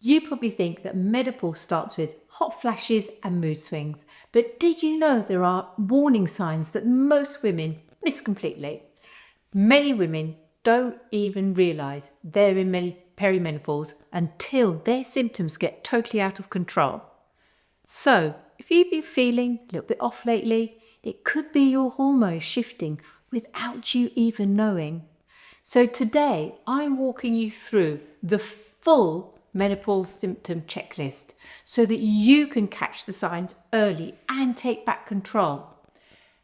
You probably think that menopause starts with hot flashes and mood swings, but did you know there are warning signs that most women miss completely? Many women don't even realise they're in perimenopause until their symptoms get totally out of control. So, if you've been feeling a little bit off lately, it could be your hormones shifting without you even knowing. So today, I'm walking you through the full menopause symptom checklist so that you can catch the signs early and take back control.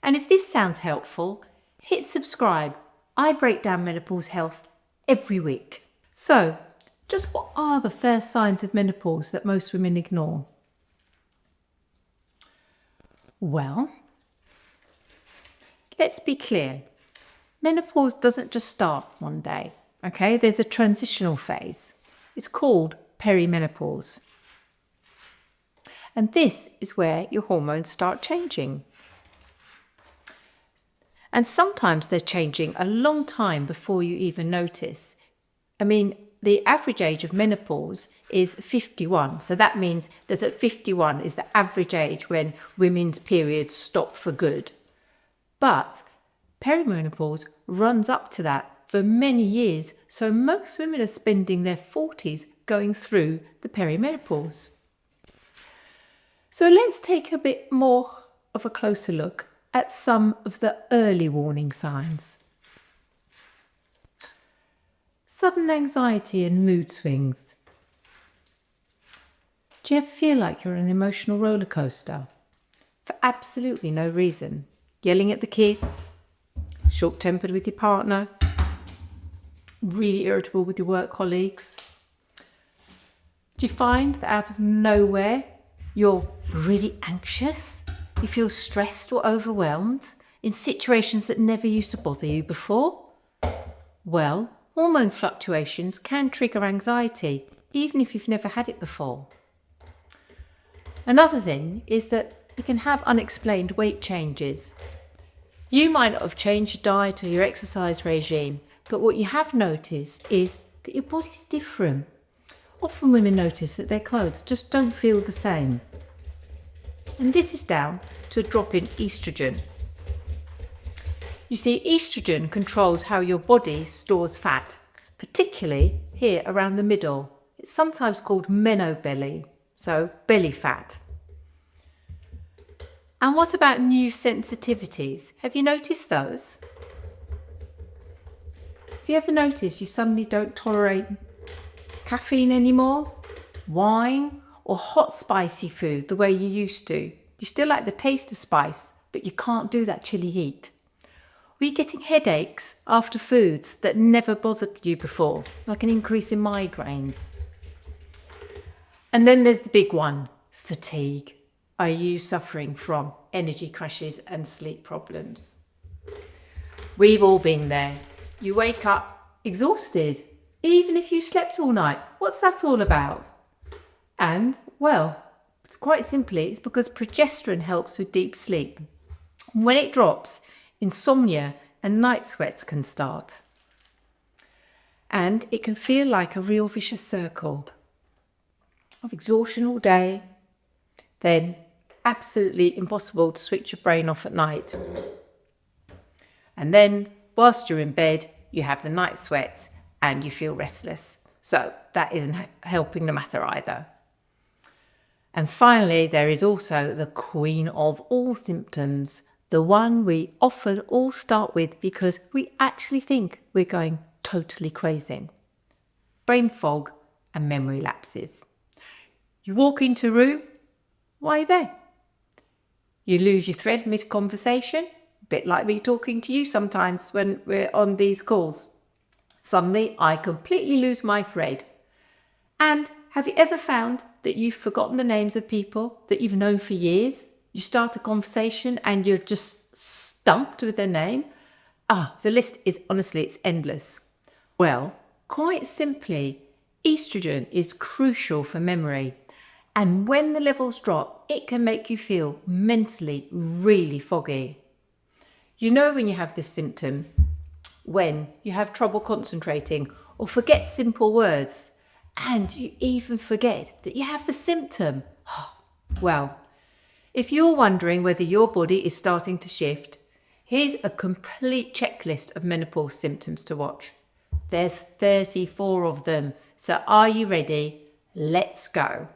And if this sounds helpful, hit subscribe. I break down menopause health every week. So, just what are the first signs of menopause that most women ignore? Well, let's be clear. Menopause doesn't just start one day, okay? There's a transitional phase. It's called perimenopause. And this is where your hormones start changing. And sometimes they're changing a long time before you even notice. I mean, the average age of menopause is 51. So that means that at 51 is the average age when women's periods stop for good. But perimenopause runs up to that for many years, so most women are spending their 40s going through the perimenopause. So let's take a bit more of a closer look at some of the early warning signs. Sudden anxiety and mood swings. Do you ever feel like you're on an emotional roller coaster for absolutely no reason? Yelling at the kids, short-tempered with your partner, really irritable with your work colleagues. Do you find that out of nowhere you're really anxious? You feel stressed or overwhelmed in situations that never used to bother you before? Well, hormone fluctuations can trigger anxiety, even if you've never had it before. Another thing is that you can have unexplained weight changes. You might not have changed your diet or your exercise regime, but what you have noticed is that your body's different. Often women notice that their clothes just don't feel the same. And this is down to a drop in estrogen. You see, estrogen controls how your body stores fat, particularly here around the middle. It's sometimes called menobelly, so belly fat. And what about new sensitivities? Have you noticed those? Have you ever noticed you suddenly don't tolerate caffeine anymore, wine, or hot spicy food the way you used to? You still like the taste of spice, but you can't do that chilly heat. Were you getting headaches after foods that never bothered you before, like an increase in migraines? And then there's the big one, fatigue. Are you suffering from energy crashes and sleep problems? We've all been there. You wake up exhausted, even if you slept all night. What's that all about? And, well, it's quite simply, it's because progesterone helps with deep sleep. When it drops, insomnia and night sweats can start. And it can feel like a real vicious circle of exhaustion all day, then absolutely impossible to switch your brain off at night. And then, whilst you're in bed, you have the night sweats and you feel restless. So that isn't helping the matter either. And finally, there is also the queen of all symptoms, the one we often all start with because we actually think we're going totally crazy. Brain fog and memory lapses. You walk into a room, why are you there? You lose your thread mid-conversation, a bit like me talking to you sometimes when we're on these calls. Suddenly, I completely lose my thread. And have you ever found that you've forgotten the names of people that you've known for years? You start a conversation and you're just stumped with their name. The list is honestly, it's endless. Well, quite simply, estrogen is crucial for memory. And when the levels drop, it can make you feel mentally really foggy. You know when you have this symptom, when you have trouble concentrating or forget simple words, and you even forget that you have the symptom. Well, if you're wondering whether your body is starting to shift, here's a complete checklist of menopause symptoms to watch. There's 34 of them. So are you ready? Let's go.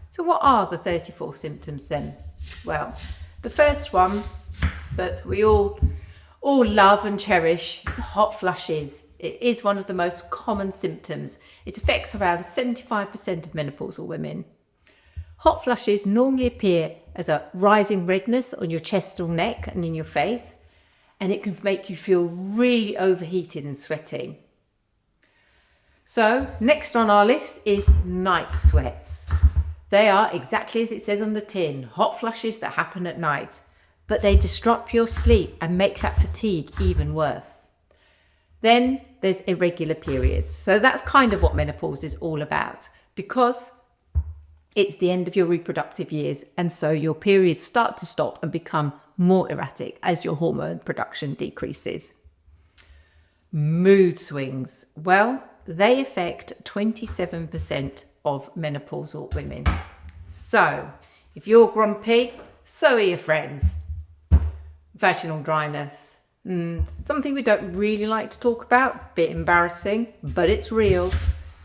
So what are the 34 symptoms then? Well, the first one that we all love and cherish is hot flushes. It is one of the most common symptoms. It affects around 75% of menopausal women. Hot flushes normally appear as a rising redness on your chest or neck and in your face, and it can make you feel really overheated and sweating. So next on our list is night sweats. They are exactly as it says on the tin, hot flushes that happen at night, but they disrupt your sleep and make that fatigue even worse. Then there's irregular periods. So that's kind of what menopause is all about, because it's the end of your reproductive years, and so your periods start to stop and become more erratic as your hormone production decreases. Mood swings. Well, they affect 27% of menopausal women. So if you're grumpy, so are your friends. Vaginal dryness. Something we don't really like to talk about, bit embarrassing, but it's real.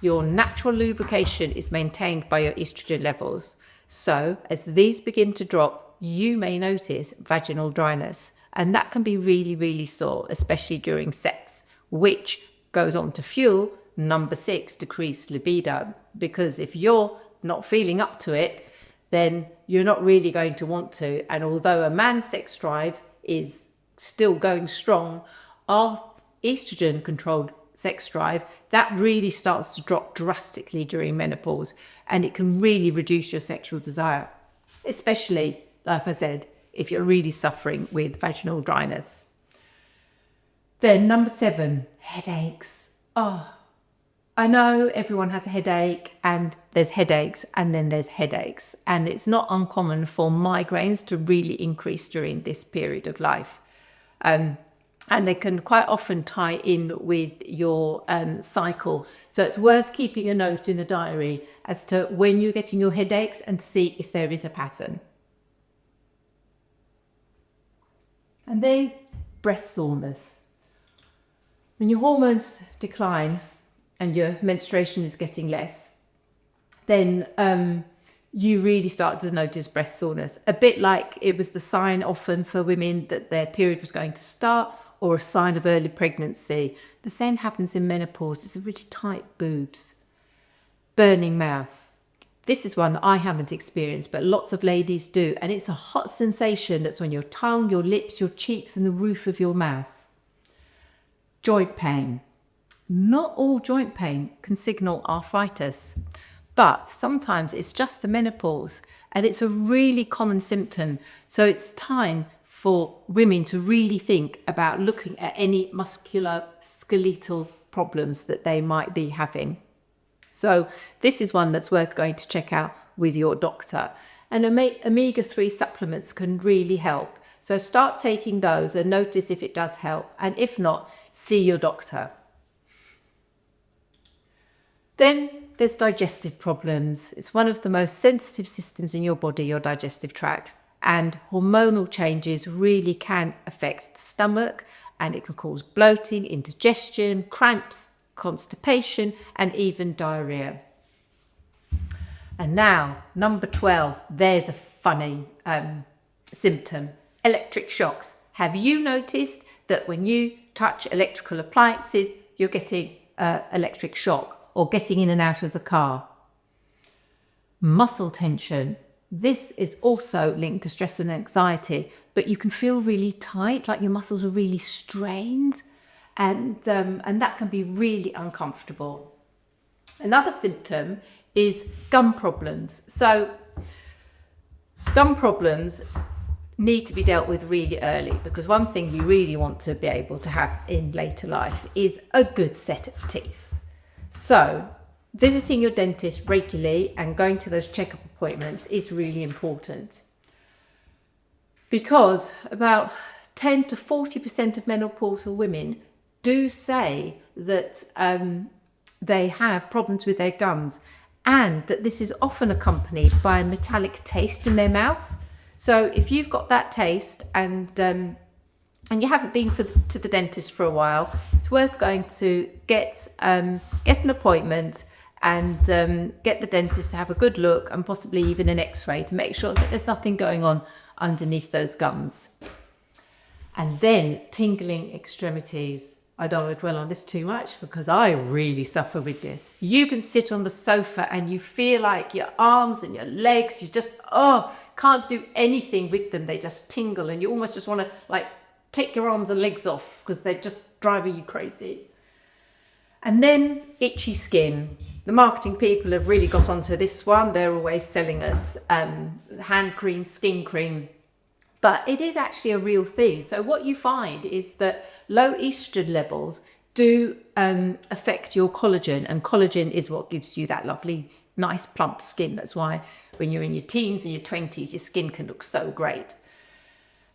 Your natural lubrication is maintained by your estrogen levels. So as these begin to drop, you may notice vaginal dryness, and that can be really, really sore, especially during sex, which goes on to fuel number 6, decreased libido, because if you're not feeling up to it, then you're not really going to want to. And although a man's sex drive is still going strong, our estrogen controlled sex drive, that really starts to drop drastically during menopause, and it can really reduce your sexual desire, especially, like I said, if you're really suffering with vaginal dryness. Then number 7, headaches. I know everyone has a headache, and there's headaches and then there's headaches, and it's not uncommon for migraines to really increase during this period of life. And they can quite often tie in with your cycle. So it's worth keeping a note in a diary as to when you're getting your headaches and see if there is a pattern. And then breast soreness. When your hormones decline and your menstruation is getting less, then you really start to notice breast soreness. A bit like it was the sign often for women that their period was going to start, or a sign of early pregnancy. The same happens in menopause. It's a really tight boobs. Burning mouth. This is one that I haven't experienced, but lots of ladies do. And it's a hot sensation that's on your tongue, your lips, your cheeks, and the roof of your mouth. Joint pain. Not all joint pain can signal arthritis, but sometimes it's just the menopause, and it's a really common symptom. So it's time for women to really think about looking at any musculoskeletal problems that they might be having. So this is one that's worth going to check out with your doctor. And omega-3 supplements can really help. So start taking those and notice if it does help. And if not, see your doctor. Then there's digestive problems. It's one of the most sensitive systems in your body, your digestive tract. And hormonal changes really can affect the stomach, and it can cause bloating, indigestion, cramps, constipation, and even diarrhea. And now, number 12, there's a funny symptom, electric shocks. Have you noticed that when you touch electrical appliances, you're getting electric shock, or getting in and out of the car? Muscle tension. This is also linked to stress and anxiety, but you can feel really tight, like your muscles are really strained, and that can be really uncomfortable. Another symptom is gum problems. So gum problems need to be dealt with really early, because one thing we really want to be able to have in later life is a good set of teeth. So visiting your dentist regularly and going to those checkup appointments is really important, because about 10 to 40% of menopausal women do say that they have problems with their gums, and that this is often accompanied by a metallic taste in their mouth. So if you've got that taste and you haven't been to the dentist for a while, it's worth going to get an appointment and get the dentist to have a good look, and possibly even an x-ray to make sure that there's nothing going on underneath those gums. And then tingling extremities. I don't want to dwell on this too much because I really suffer with this. You can sit on the sofa and you feel like your arms and your legs, you just, can't do anything with them. They just tingle and you almost just want to like take your arms and legs off because they're just driving you crazy. And then itchy skin. The marketing people have really got onto this one. They're always selling us hand cream, skin cream. But it is actually a real thing. So what you find is that low estrogen levels do affect your collagen, and collagen is what gives you that lovely, nice, plump skin. That's why when you're in your teens and your 20s, your skin can look so great.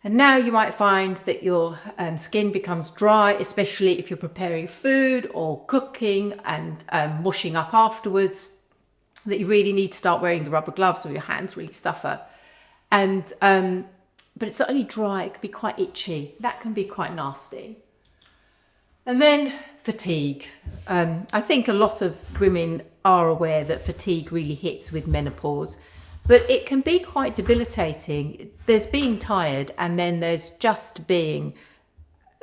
And now you might find that your skin becomes dry, especially if you're preparing food or cooking and washing up afterwards, that you really need to start wearing the rubber gloves or your hands really suffer. And but it's not only dry, it can be quite itchy. That can be quite nasty. And then fatigue. I think a lot of women are aware that fatigue really hits with menopause, but it can be quite debilitating. There's being tired, and then there's just feeling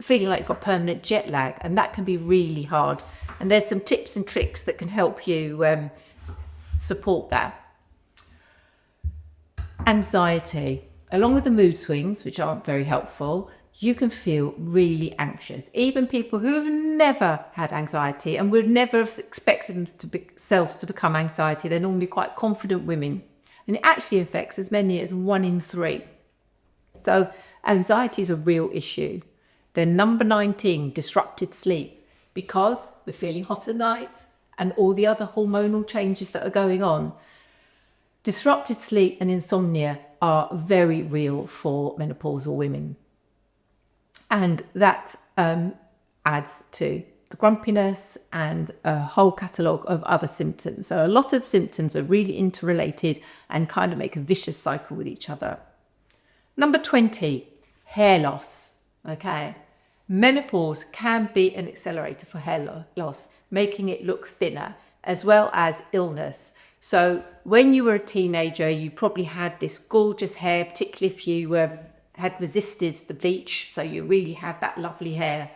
like you've got permanent jet lag, and that can be really hard. And there's some tips and tricks that can help you support that. Anxiety. Along with the mood swings, which aren't very helpful, you can feel really anxious. Even people who have never had anxiety and would never have expected themselves to become anxiety, they're normally quite confident women. And it actually affects as many as 1 in 3. So anxiety is a real issue. Then number 19, disrupted sleep, because we're feeling hot at night and all the other hormonal changes that are going on. Disrupted sleep and insomnia are very real for menopausal women. And that adds to the grumpiness and a whole catalogue of other symptoms. So a lot of symptoms are really interrelated and kind of make a vicious cycle with each other. Number 20, hair loss. Okay. Menopause can be an accelerator for hair loss, making it look thinner, as well as illness. So when you were a teenager, you probably had this gorgeous hair, particularly if you had resisted the bleach. So you really had that lovely hair.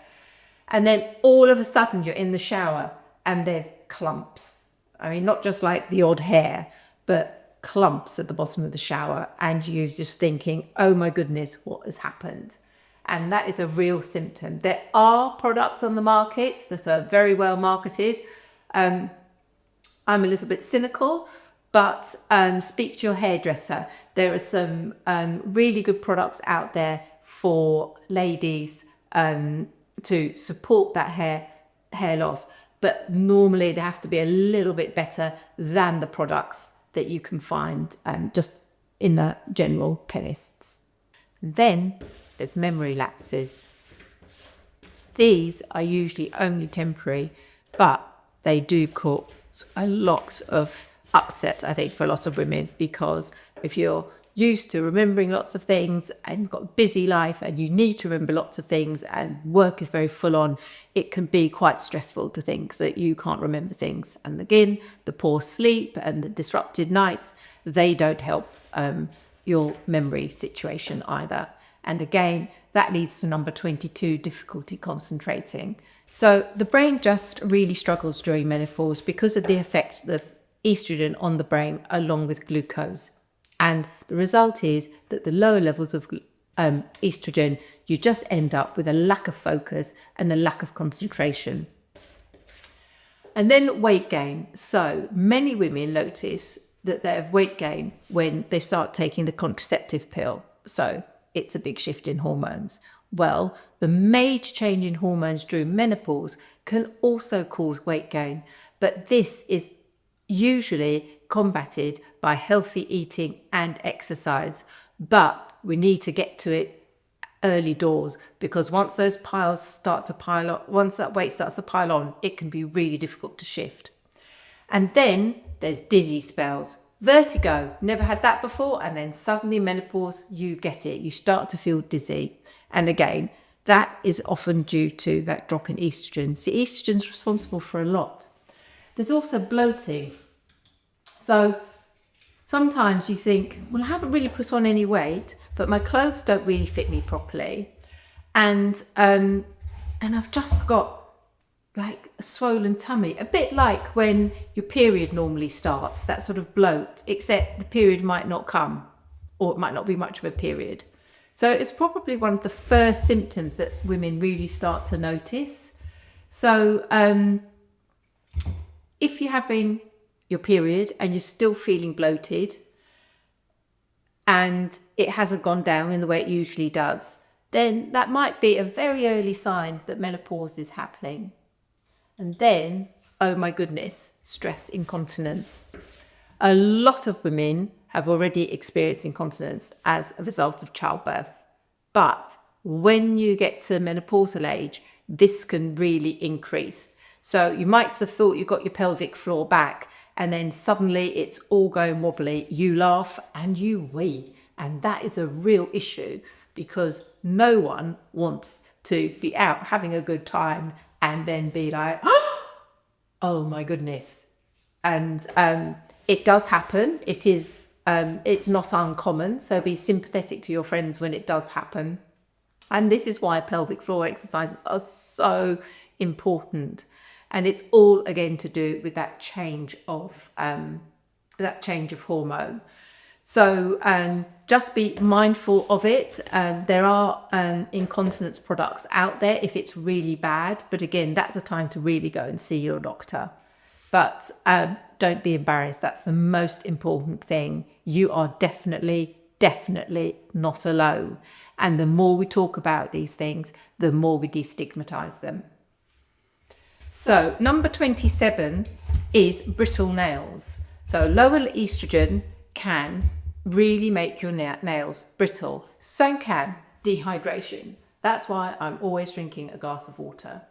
And then all of a sudden you're in the shower and there's clumps. I mean, not just like the odd hair, but clumps at the bottom of the shower. And you're just thinking, oh my goodness, what has happened? And that is a real symptom. There are products on the market that are very well marketed. I'm a little bit cynical, but speak to your hairdresser. There are some really good products out there for ladies to support that hair loss. But normally they have to be a little bit better than the products that you can find just in the general chemists. Then there's memory lapses. These are usually only temporary, but they do cause a lot of upset, I think, for a lot of women, because if you're used to remembering lots of things and you've got a busy life and you need to remember lots of things and work is very full on, it can be quite stressful to think that you can't remember things. And again, the poor sleep and the disrupted nights, they don't help your memory situation either. And again, that leads to number 22, difficulty concentrating. So the brain just really struggles during menopause because of the effect of estrogen on the brain along with glucose. And the result is that the lower levels of estrogen, you just end up with a lack of focus and a lack of concentration. And then weight gain. So many women notice that they have weight gain when they start taking the contraceptive pill. So it's a big shift in hormones. Well, the major change in hormones during menopause can also cause weight gain, but this is usually combated by healthy eating and exercise. But we need to get to it early doors, because once those piles start to pile up, once that weight starts to pile on, it can be really difficult to shift. And then there's dizzy spells, vertigo, never had that before, and then suddenly menopause, you get it, you start to feel dizzy. And again, that is often due to that drop in estrogen. See, estrogen is responsible for a lot. There's also bloating. So sometimes you think, well, I haven't really put on any weight, but my clothes don't really fit me properly, and I've just got like a swollen tummy, a bit like when your period normally starts, that sort of bloat, except the period might not come, or it might not be much of a period. So it's probably one of the first symptoms that women really start to notice. So if you're having your period and you're still feeling bloated and it hasn't gone down in the way it usually does, then that might be a very early sign that menopause is happening. And then, oh my goodness, stress incontinence. A lot of women have already experienced incontinence as a result of childbirth. But when you get to menopausal age, this can really increase. So you might have thought you got your pelvic floor back, and then suddenly it's all going wobbly. You laugh and you wee. And that is a real issue, because no one wants to be out having a good time and then be like, oh my goodness. And it does happen. It is, it's not uncommon. So be sympathetic to your friends when it does happen. And this is why pelvic floor exercises are so important. And it's all again to do with that change of hormone. So just be mindful of it. There are incontinence products out there if it's really bad. But again, that's a time to really go and see your doctor. But don't be embarrassed. That's the most important thing. You are definitely not alone. And the more we talk about these things, the more we destigmatize them. So number 27 is brittle nails. So lower estrogen can really make your nails brittle. So can dehydration. That's why I'm always drinking a glass of water.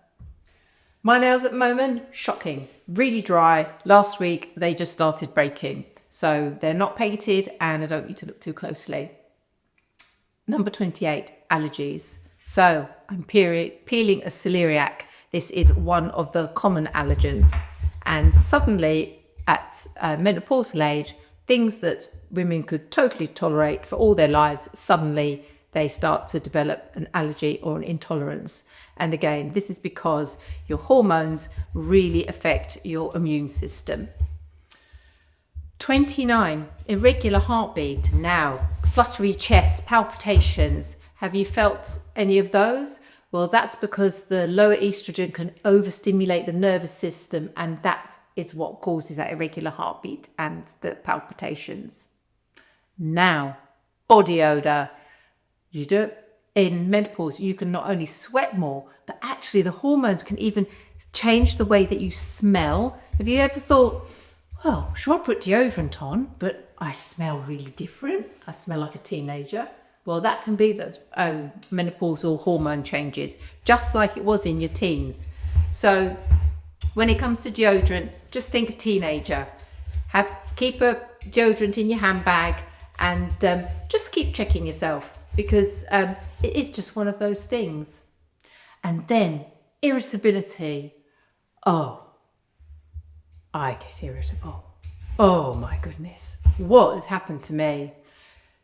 My nails at the moment, shocking, really dry. Last week, they just started breaking. So they're not painted and I don't need to look too closely. Number 28, allergies. So I'm peeling a celeriac. This is one of the common allergens. And suddenly at menopausal age, things that women could totally tolerate for all their lives, suddenly they start to develop an allergy or an intolerance. And again, this is because your hormones really affect your immune system. 29, irregular heartbeat. Now, fluttery chest, palpitations. Have you felt any of those? Well, that's because the lower estrogen can overstimulate the nervous system, and that is what causes that irregular heartbeat and the palpitations. Now, body odor. You do it in menopause, you can not only sweat more, but actually the hormones can even change the way that you smell. Have you ever thought, well, sure, I put deodorant on, but I smell really different. I smell like a teenager. Well, that can be those menopausal hormone changes, just like it was in your teens. So when it comes to deodorant, just think a teenager. Keep a deodorant in your handbag and just keep checking yourself, because it is just one of those things. And then irritability. Oh, I get irritable. Oh my goodness. What has happened to me?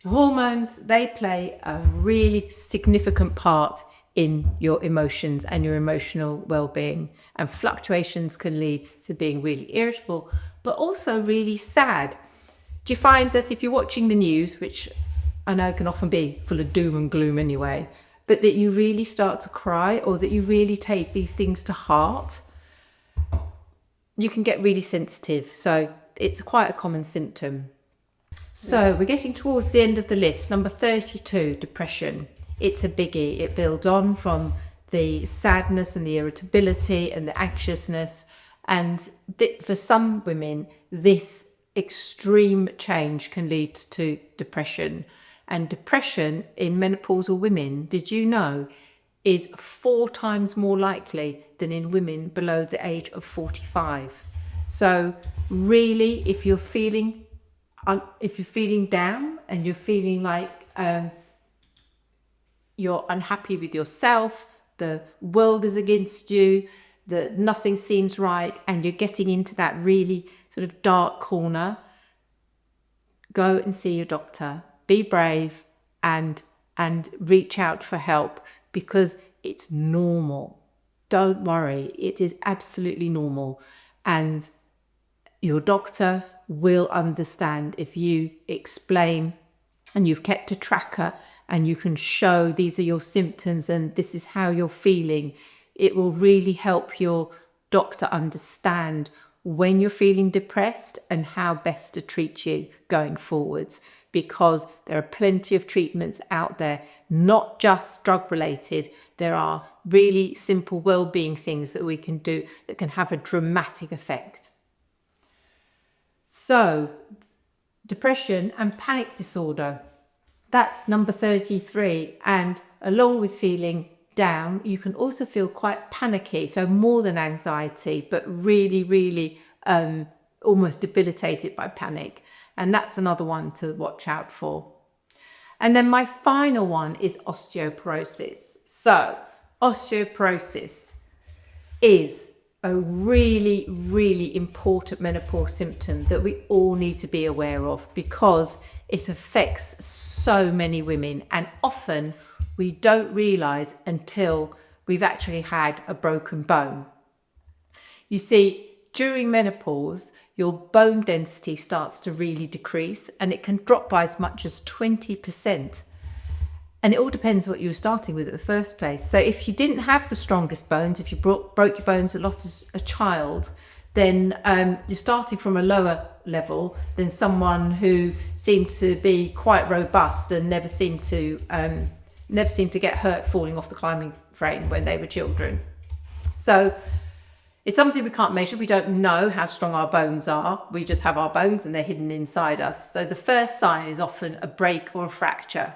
The hormones, they play a really significant part in your emotions and your emotional well-being. And fluctuations can lead to being really irritable, but also really sad. Do you find that if you're watching the news, which I know can often be full of doom and gloom anyway, but that you really start to cry, or that you really take these things to heart, you can get really sensitive. So it's quite a common symptom. So we're getting towards the end of the list. Number 32, depression. It's a biggie. It builds on from the sadness and the irritability and the anxiousness. And for some women, this extreme change can lead to depression. And depression in menopausal women, did you know, is 4 times more likely than in women below the age of 45. So really, if you're feeling down and you're feeling like you're unhappy with yourself, the world is against you, that nothing seems right, and you're getting into that really sort of dark corner, go and see your doctor. Be brave and reach out for help, because it's normal. Don't worry, it is absolutely normal. And your doctor will understand if you explain and you've kept a tracker and you can show these are your symptoms and this is how you're feeling. It will really help your doctor understand when you're feeling depressed and how best to treat you going forwards, because there are plenty of treatments out there, not just drug related. There are really simple well-being things that we can do that can have a dramatic effect. So, depression and panic disorder, that's number 33. And along with feeling down, you can also feel quite panicky. So more than anxiety, but really, really almost debilitated by panic. And that's another one to watch out for. And then my final one is osteoporosis. So osteoporosis is a really, really important menopause symptom that we all need to be aware of, because it affects so many women, and often we don't realize until we've actually had a broken bone. You see, during menopause, your bone density starts to really decrease, and it can drop by as much as 20%. And it all depends what you were starting with at the first place. So if you didn't have the strongest bones, if you broke your bones a lot as a child, then you're starting from a lower level than someone who seemed to be quite robust and never seemed to get hurt falling off the climbing frame when they were children. So it's something we can't measure. We don't know how strong our bones are. We just have our bones and they're hidden inside us. So the first sign is often a break or a fracture.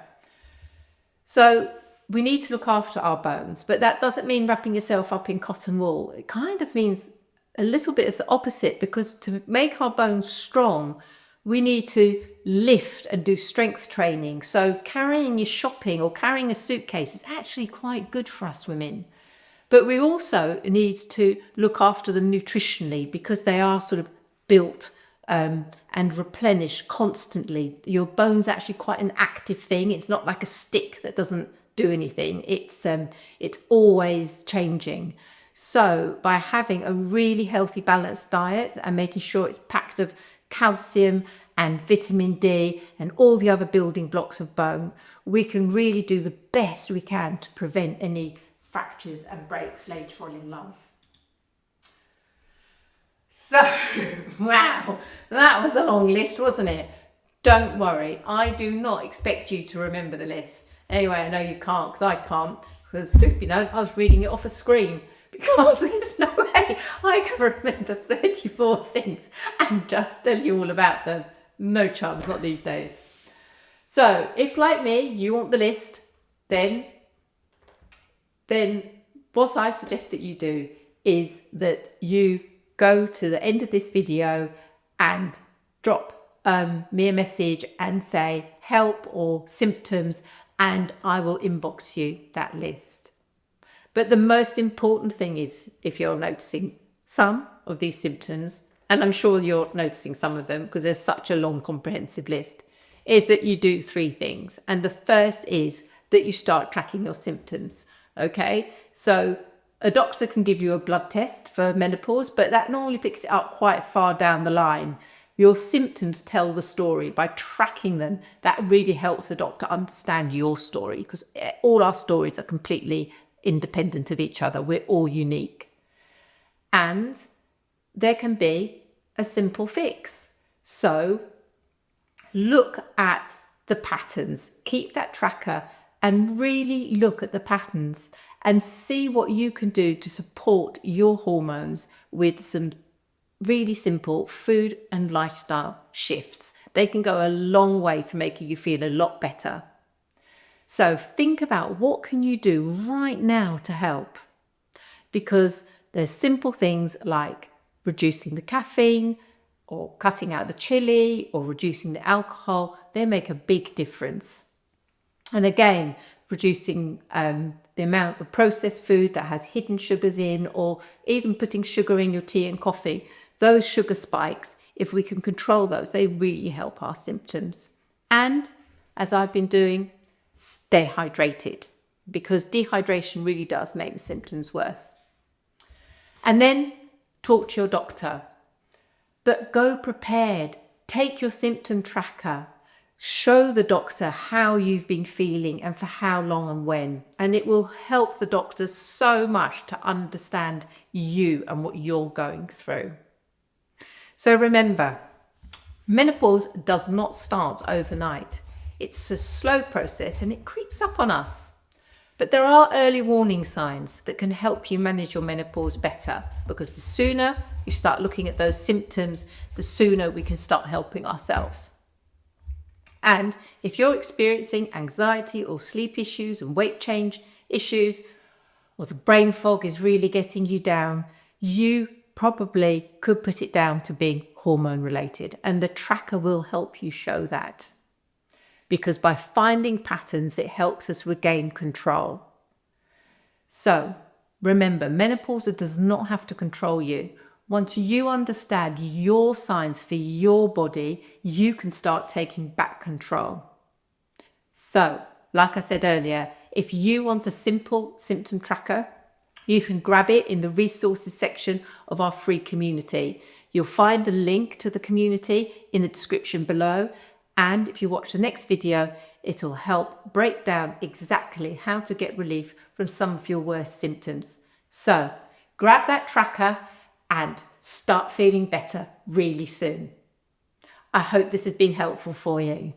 So we need to look after our bones, but that doesn't mean wrapping yourself up in cotton wool. It kind of means a little bit of the opposite, because to make our bones strong, we need to lift and do strength training. So carrying your shopping or carrying a suitcase is actually quite good for us women. But we also need to look after them nutritionally, because they are sort of built and replenished constantly. Your bone's actually quite an active thing. It's not like a stick that doesn't do anything. It's always changing. So by having a really healthy, balanced diet and making sure it's packed of calcium and vitamin D and all the other building blocks of bone, we can really do the best we can to prevent any fractures and breaks later on in life. So, wow, that was a long list, wasn't it? Don't worry, I do not expect you to remember the list. Anyway, I know you can't, because I can't, because truth be known, I was reading it off a screen, because there's no way I can remember 34 things and just tell you all about them. No chance, not these days. So, if like me, you want the list, then what I suggest that you do is that you go to the end of this video and drop me a message and say help or symptoms, and I will inbox you that list. But the most important thing is, if you're noticing some of these symptoms, and I'm sure you're noticing some of them because there's such a long comprehensive list, is that you do 3 things. And the first is that you start tracking your symptoms. Okay, so a doctor can give you a blood test for menopause, but that normally picks it up quite far down the line. Your symptoms tell the story. By tracking them, that really helps the doctor understand your story, because all our stories are completely independent of each other. We're all unique. And there can be a simple fix. So look at the patterns, keep that tracker and really look at the patterns and see what you can do to support your hormones with some really simple food and lifestyle shifts They can go a long way to making you feel a lot better. So think about what can you do right now to help, because there's simple things like reducing the caffeine or cutting out the chili or reducing the alcohol. They make a big difference. And again, reducing the amount of processed food that has hidden sugars in, or even putting sugar in your tea and coffee. Those sugar spikes, if we can control those, they really help our symptoms. And as I've been doing, stay hydrated, because dehydration really does make the symptoms worse. And then talk to your doctor, but go prepared. Take your symptom tracker. Show the doctor how you've been feeling and for how long and when. And it will help the doctor so much to understand you and what you're going through. So remember, menopause does not start overnight. It's a slow process and it creeps up on us. But there are early warning signs that can help you manage your menopause better, because the sooner you start looking at those symptoms, the sooner we can start helping ourselves. And if you're experiencing anxiety or sleep issues and weight change issues, or the brain fog is really getting you down, you probably could put it down to being hormone related. And the tracker will help you show that. Because by finding patterns, it helps us regain control. So remember, menopause does not have to control you. Once you understand your signs for your body, you can start taking back control. So, like I said earlier, if you want a simple symptom tracker, you can grab it in the resources section of our free community. You'll find the link to the community in the description below. And if you watch the next video, it'll help break down exactly how to get relief from some of your worst symptoms. So grab that tracker and start feeling better really soon. I hope this has been helpful for you.